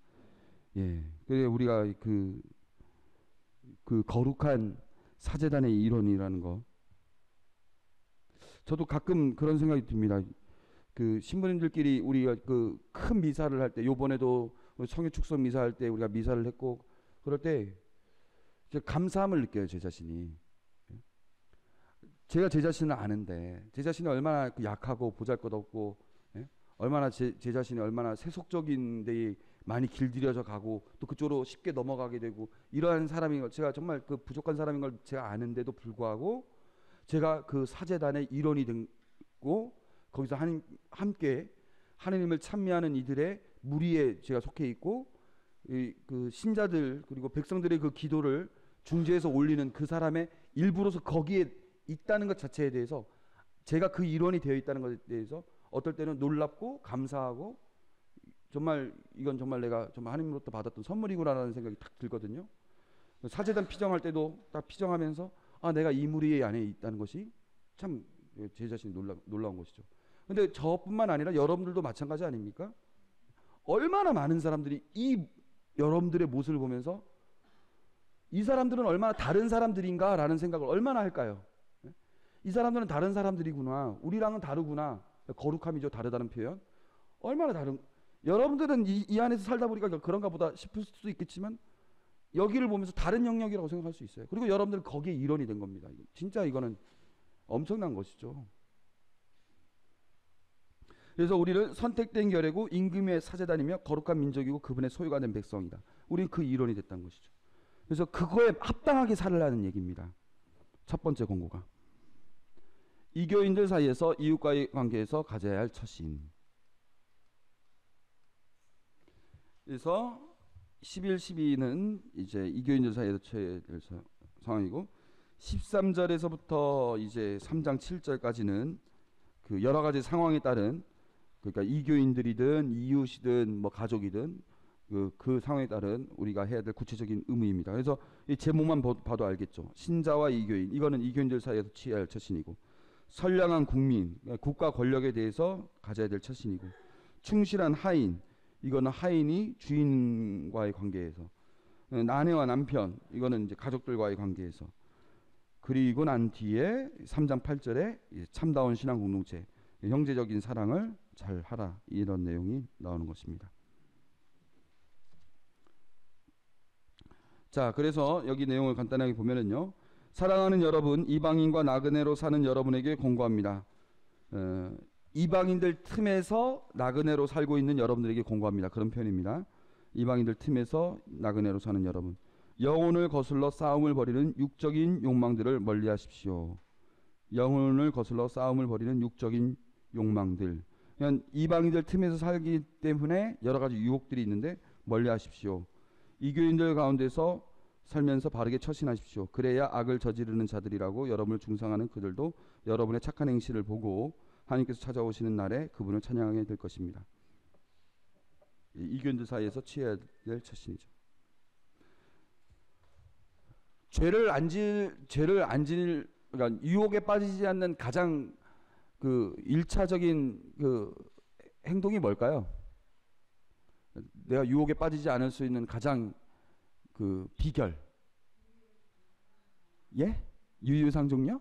예, 그래 우리가 그 거룩한 사제단의 일원이라는 거, 저도 가끔 그런 생각이 듭니다. 그 신부님들끼리 우리가 그 큰 미사를 할 때, 요번에도 성유 축성 미사할 때 우리가 미사를 했고, 그럴 때 감사함을 느껴요, 제 자신이. 제가 제 자신을 아는데, 제 자신이 얼마나 약하고 보잘것없고, 예? 얼마나 제 자신이 얼마나 세속적인 데에 많이 길들여져 가고 또 그쪽으로 쉽게 넘어가게 되고 이러한 사람인 걸, 제가 정말 그 부족한 사람인 걸 제가 아는데도 불구하고 제가 그 사제단의 일원이 되고 거기서 함께 하느님을 찬미하는 이들의 무리에 제가 속해 있고, 그 신자들 그리고 백성들의 그 기도를 중재해서 올리는 그 사람의 일부로서 거기에 있다는 것 자체에 대해서, 제가 그 일원이 되어 있다는 것에 대해서 어떨 때는 놀랍고 감사하고, 정말 이건 정말 내가 정말 하나님으로부터 받았던 선물이구나라는 생각이 딱 들거든요. 사제단 피정할 때도 딱 피정하면서 내가 이 무리 안에 있다는 것이 참 제 자신이 놀라운 것이죠. 근데 저뿐만 아니라 여러분들도 마찬가지 아닙니까? 얼마나 많은 사람들이 이 여러분들의 모습을 보면서 이 사람들은 얼마나 다른 사람들인가라는 생각을 얼마나 할까요? 이 사람들은 다른 사람들이구나, 우리랑은 다르구나, 거룩함이죠, 다르다는 표현. 얼마나 다른, 여러분들은 이 안에서 살다 보니까 그런가 보다 싶을 수도 있겠지만 여기를 보면서 다른 영역이라고 생각할 수 있어요. 그리고 여러분들은 거기에 일원이 된 겁니다. 진짜 이거는 엄청난 것이죠. 그래서 우리를 선택된 결이고 임금의 사제단이며 거룩한 민족이고 그분의 소유가 된 백성이다. 우리는 그 일원이 됐다는 것이죠. 그래서 그거에 합당하게 살으라는 얘기입니다. 첫 번째 권고가 이교인들 사이에서 이웃과의 관계에서 가져야 할 처신. 그래서 11, 12는 이제 이교인들 사이에서 처해야 될 상황이고, 13절에서부터 이제 3장 7절까지는 그 여러 가지 상황에 따른, 그러니까 이교인들이든 이웃이든 뭐 가족이든 그 상황에 따른 우리가 해야 될 구체적인 의무입니다. 그래서 이 제목만 봐도 알겠죠. 신자와 이교인, 이거는 이교인들 사이에서 취해야 할 처신이고, 선량한 국민, 그러니까 국가 권력에 대해서 가져야 될 처신이고, 충실한 하인, 이거는 하인이 주인과의 관계에서, 아내와 남편, 이거는 이제 가족들과의 관계에서, 그리고 난 뒤에 3장 8절에 참다운 신앙 공동체, 형제적인 사랑을 잘 하라, 이런 내용이 나오는 것입니다. 자, 그래서 여기 내용을 간단하게 보면은요, 사랑하는 여러분, 이방인과 나그네로 사는 여러분에게 공고합니다. 이방인들 틈에서 나그네로 살고 있는 여러분들에게 공고합니다. 그런 표현입니다. 이방인들 틈에서 나그네로 사는 여러분, 영혼을 거슬러 싸움을 벌이는 육적인 욕망들을 멀리하십시오. 영혼을 거슬러 싸움을 벌이는 육적인 욕망들, 그냥 이방인들 틈에서 살기 때문에 여러 가지 유혹들이 있는데 멀리하십시오. 이교인들 가운데서 살면서 바르게 처신하십시오. 그래야 악을 저지르는 자들이라고 여러분을 중상하는 그들도 여러분의 착한 행실을 보고 하나님께서 찾아오시는 날에 그분을 찬양하게 될 것입니다. 이교인들 사이에서 취해야 될 처신이죠. 죄를 안 질, 그러니까 유혹에 빠지지 않는 가장 그 1차적인 그 행동이 뭘까요? 내가 유혹에 빠지지 않을 수 있는 가장 그 비결. 예? 유유상종요?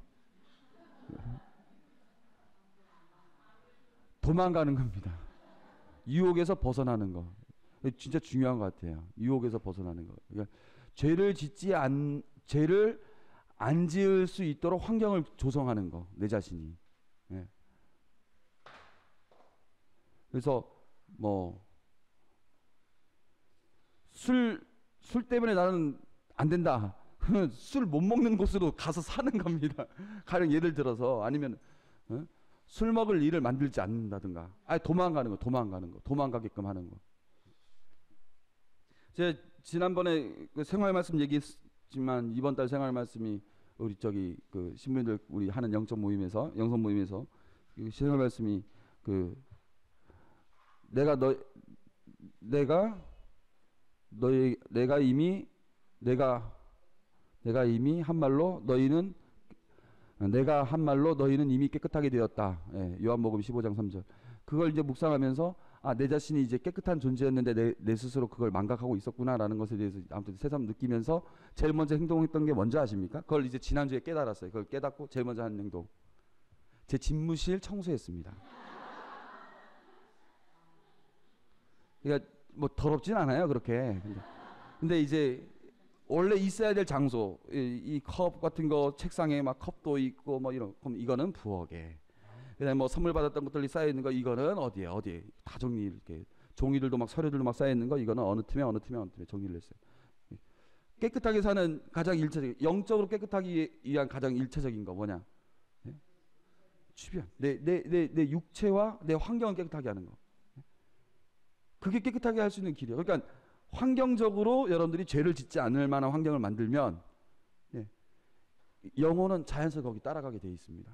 도망가는 겁니다. 유혹에서 벗어나는 거. 진짜 중요한 것 같아요. 유혹에서 벗어나는 거. 그러니까 죄를 안 지을 수 있도록 환경을 조성하는 거, 내 자신이. 예. 그래서 뭐 술 때문에 나는 안 된다. 술 못 먹는 곳으로 가서 사는 겁니다. 가령 예를 들어서, 아니면 어? 술 먹을 일을 만들지 않는다든가, 도망가는 거, 도망가게끔 하는 거. 제가 지난번에 그 생활 말씀 얘기했지만 이번 달 생활 말씀이 우리 저기 그 신부님들 우리 하는 영성 모임에서 그 생활 말씀이 그 내가 이미 한 말로 너희는 이미 깨끗하게 되었다. 예, 요한복음 15장 3절. 그걸 이제 묵상하면서 내 자신이 이제 깨끗한 존재였는데 내 스스로 그걸 망각하고 있었구나라는 것에 대해서 아무튼 새삼 느끼면서 제일 먼저 행동했던 게 뭔지 아십니까? 그걸 이제 지난주에 깨달았어요. 그걸 깨닫고 제일 먼저 한 행동. 제 집무실 청소했습니다. 그러니까 뭐 더럽진 않아요, 그렇게. 근데 이제 원래 있어야 될 장소, 이 컵 같은 거 책상에 막 컵도 있고 뭐 이런, 그럼 이거는 부엌에. 그다음에 뭐 선물 받았던 것들이 쌓여 있는 거 이거는 어디에 다 정리, 이렇게 종이들도 막 서류들도 막 쌓여 있는 거 이거는 어느 틈에 정리를 했어요. 깨끗하게 사는 가장 일차적인, 영적으로 깨끗하기 위한 가장 일차적인 거 뭐냐? 주변, 내 육체와 내 환경을 깨끗하게 하는 거. 그게 깨끗하게 할 수 있는 길이에요. 그러니까 환경적으로 여러분들이 죄를 짓지 않을 만한 환경을 만들면 영혼은 자연스럽게 거기 따라가게 돼 있습니다.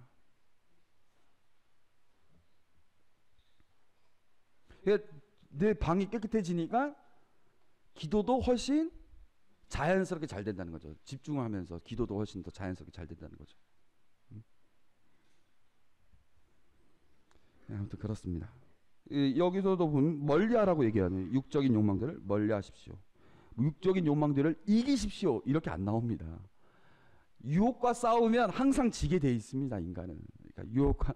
내 방이 깨끗해지니까 기도도 훨씬 자연스럽게 잘 된다는 거죠. 집중하면서 기도도 훨씬 더 자연스럽게 잘 된다는 거죠. 아무튼 그렇습니다. 여기서도 보면 멀리하라고 얘기하는 육적인 욕망들을 멀리하십시오. 육적인 욕망들을 이기십시오. 이렇게 안 나옵니다. 유혹과 싸우면 항상 지게 돼 있습니다. 인간은. 그러니까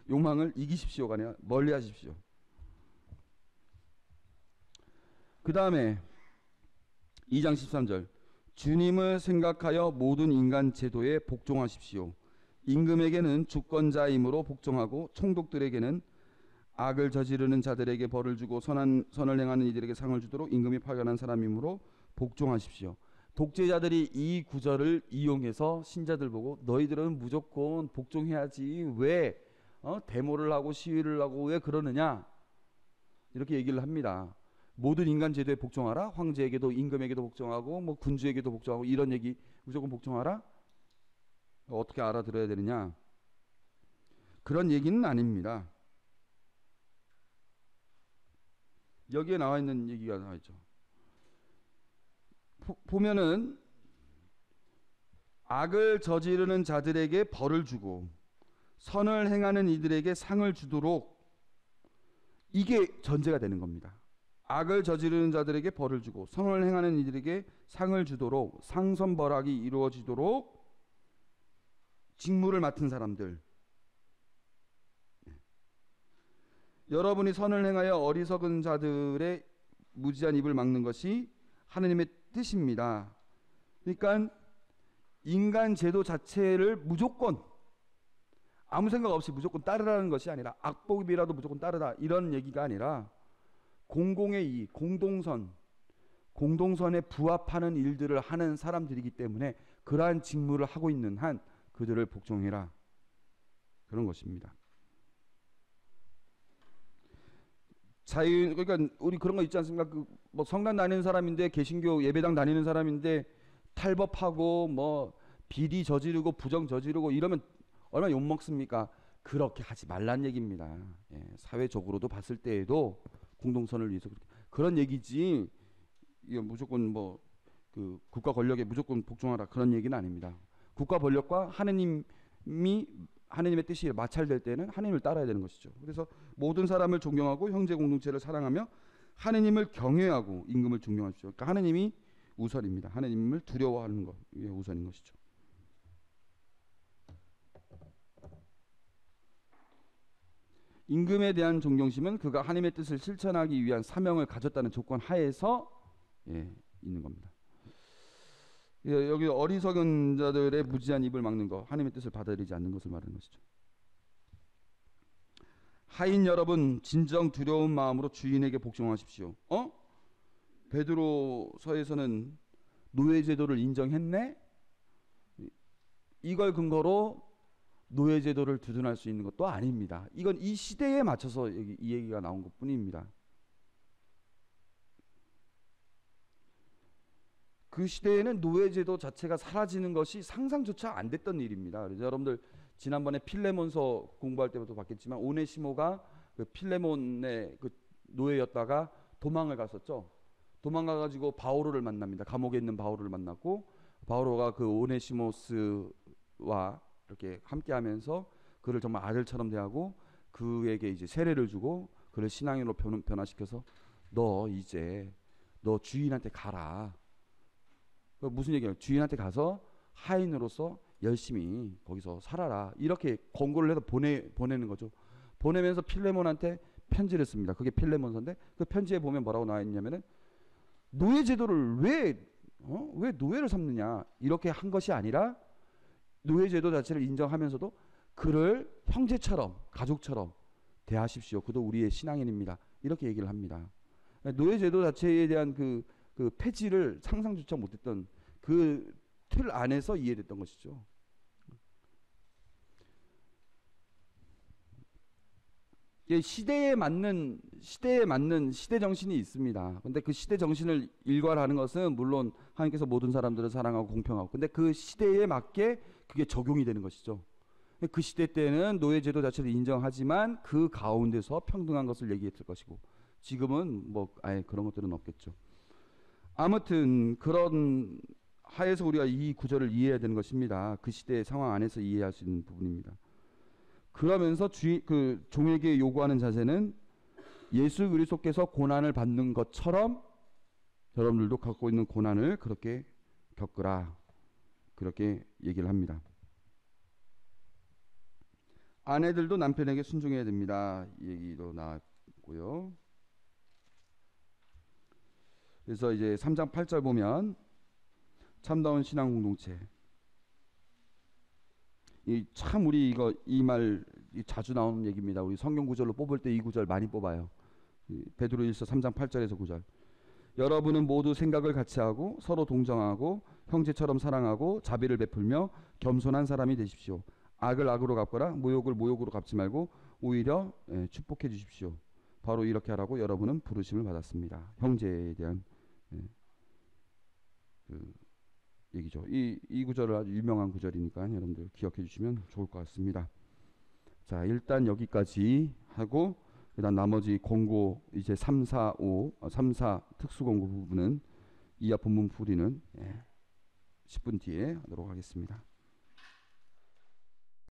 욕망을 이기십시오가 아니라 멀리하십시오. 그 다음에 2장 13절, 주님을 생각하여 모든 인간 제도에 복종하십시오. 임금에게는 주권자이므로 복종하고 총독들에게는 악을 저지르는 자들에게 벌을 주고 선을 행하는 이들에게 상을 주도록 임금이 파견한 사람이므로 복종하십시오. 독재자들이 이 구절을 이용해서 신자들 보고 너희들은 무조건 복종해야지, 왜 데모를 하고 시위를 하고 왜 그러느냐, 이렇게 얘기를 합니다. 모든 인간 제도에 복종하라. 황제에게도 임금에게도 복종하고 뭐 군주에게도 복종하고 이런 얘기, 무조건 복종하라. 어떻게 알아들어야 되느냐? 그런 얘기는 아닙니다. 여기에 나와 있는 얘기가 나와 있죠. 보면은 악을 저지르는 자들에게 벌을 주고 선을 행하는 이들에게 상을 주도록, 이게 전제가 되는 겁니다. 악을 저지르는 자들에게 벌을 주고 선을 행하는 이들에게 상을 주도록, 상선벌학이 이루어지도록 직무를 맡은 사람들, 여러분이 선을 행하여 어리석은 자들의 무지한 입을 막는 것이 하느님의 뜻입니다. 그러니까 인간 제도 자체를 무조건 아무 생각 없이 무조건 따르라는 것이 아니라, 악법이라도 무조건 따르라 이런 얘기가 아니라, 공공의 이익, 공동선에 부합하는 일들을 하는 사람들이기 때문에 그러한 직무를 하고 있는 한 그들을 복종해라, 그런 것입니다. 그러니까 우리 그런 거 있지 않습니까? 뭐 성당 다니는 사람인데, 개신교 예배당 다니는 사람인데 탈법하고 뭐 비리 저지르고 부정 저지르고 이러면 얼마나 욕먹습니까? 그렇게 하지 말란 얘기입니다. 사회적으로도 봤을 때에도 공동선을 위해서 그런 얘기지, 이게 무조건 뭐 그 국가 권력에 무조건 복종하라 그런 얘기는 아닙니다. 국가 권력과 하느님의 뜻이 마찰될 때는 하느님을 따라야 되는 것이죠. 그래서 모든 사람을 존경하고 형제 공동체를 사랑하며 하느님을 경외하고 임금을 존경하십시오. 그러니까 하느님이 우선입니다. 하느님을 두려워하는 것, 이게 우선인 것이죠. 임금에 대한 존경심은 그가 하나님의 뜻을 실천하기 위한 사명을 가졌다는 조건 하에서 있는 겁니다. 여기 어리석은 자들의 무지한 입을 막는 것, 하나님의 뜻을 받아들이지 않는 것을 말하는 것이죠. 하인 여러분, 진정 두려운 마음으로 주인에게 복종하십시오. 베드로서에서는 노예 제도를 인정했네. 이걸 근거로 노예 제도를 두둔할 수 있는 것도 아닙니다. 이건 이 시대에 맞춰서 이 얘기가 나온 것뿐입니다. 그 시대에는 노예 제도 자체가 사라지는 것이 상상조차 안 됐던 일입니다. 그래서 여러분들 지난번에 필레몬서 공부할 때부터 봤겠지만 오네시모가 그 필레몬의 그 노예였다가 도망을 갔었죠. 도망가가지고 바오로를 만납니다. 감옥에 있는 바오로를 만났고 바오로가 그 오네시모스와 이렇게 함께하면서 그를 정말 아들처럼 대하고 그에게 이제 세례를 주고 그를 신앙인으로 변화시켜서 너 이제 너 주인한테 가라. 무슨 얘기예요? 주인한테 가서 하인으로서 열심히 거기서 살아라. 이렇게 권고를 해서 보내는 거죠. 보내면서 필레몬한테 편지를 씁니다. 그게 필레몬서인데 그 편지에 보면 뭐라고 나와 있냐면은 노예 제도를 왜 노예를 삼느냐 이렇게 한 것이 아니라 노예 제도 자체를 인정하면서도 그를 형제처럼 가족처럼 대하십시오. 그도 우리의 신앙인입니다. 이렇게 얘기를 합니다. 노예 제도 자체에 대한 그 폐지를 상상조차 못했던 그 틀 안에서 이해됐던 것이죠. 시대에 맞는 시대 정신이 있습니다. 근데 그 시대 정신을 일관하는 것은 물론 하나님께서 모든 사람들을 사랑하고 공평하고 근데 그 시대에 맞게 그게 적용이 되는 것이죠. 그 시대 때는 노예제도 자체를 인정하지만 그 가운데서 평등한 것을 얘기했을 것이고 지금은 뭐 아예 그런 것들은 없겠죠. 아무튼 그런 하에서 우리가 이 구절을 이해해야 되는 것입니다. 그 시대의 상황 안에서 이해할 수 있는 부분입니다. 그러면서 그 종에게 요구하는 자세는 예수 그리스도께서 고난을 받는 것처럼 여러분들도 갖고 있는 고난을 그렇게 겪으라. 그렇게 얘기를 합니다. 아내들도 남편에게 순종해야 됩니다. 이 얘기도 나왔고요. 그래서 이제 3장 8절 보면 참다운 신앙 공동체. 참 우리 이 말 자주 나오는 얘기입니다. 우리 성경 구절로 뽑을 때 이 구절 많이 뽑아요. 베드로일서 3장 8절에서 9절. 여러분은 모두 생각을 같이 하고 서로 동정하고 형제처럼 사랑하고 자비를 베풀며 겸손한 사람이 되십시오. 악을 악으로 갚거나 모욕을 모욕으로 갚지 말고 오히려 축복해 주십시오. 바로 이렇게 하라고 여러분은 부르심을 받았습니다. 형제에 대한 그 얘기죠. 이 구절은 아주 유명한 구절이니까 여러분들 기억해 주시면 좋을 것 같습니다. 자, 일단 여기까지 하고 그다음 나머지 공고 이제 3, 4 특수 공고 부분은 이하 본문 풀이는 10분 뒤에 하도록 하겠습니다.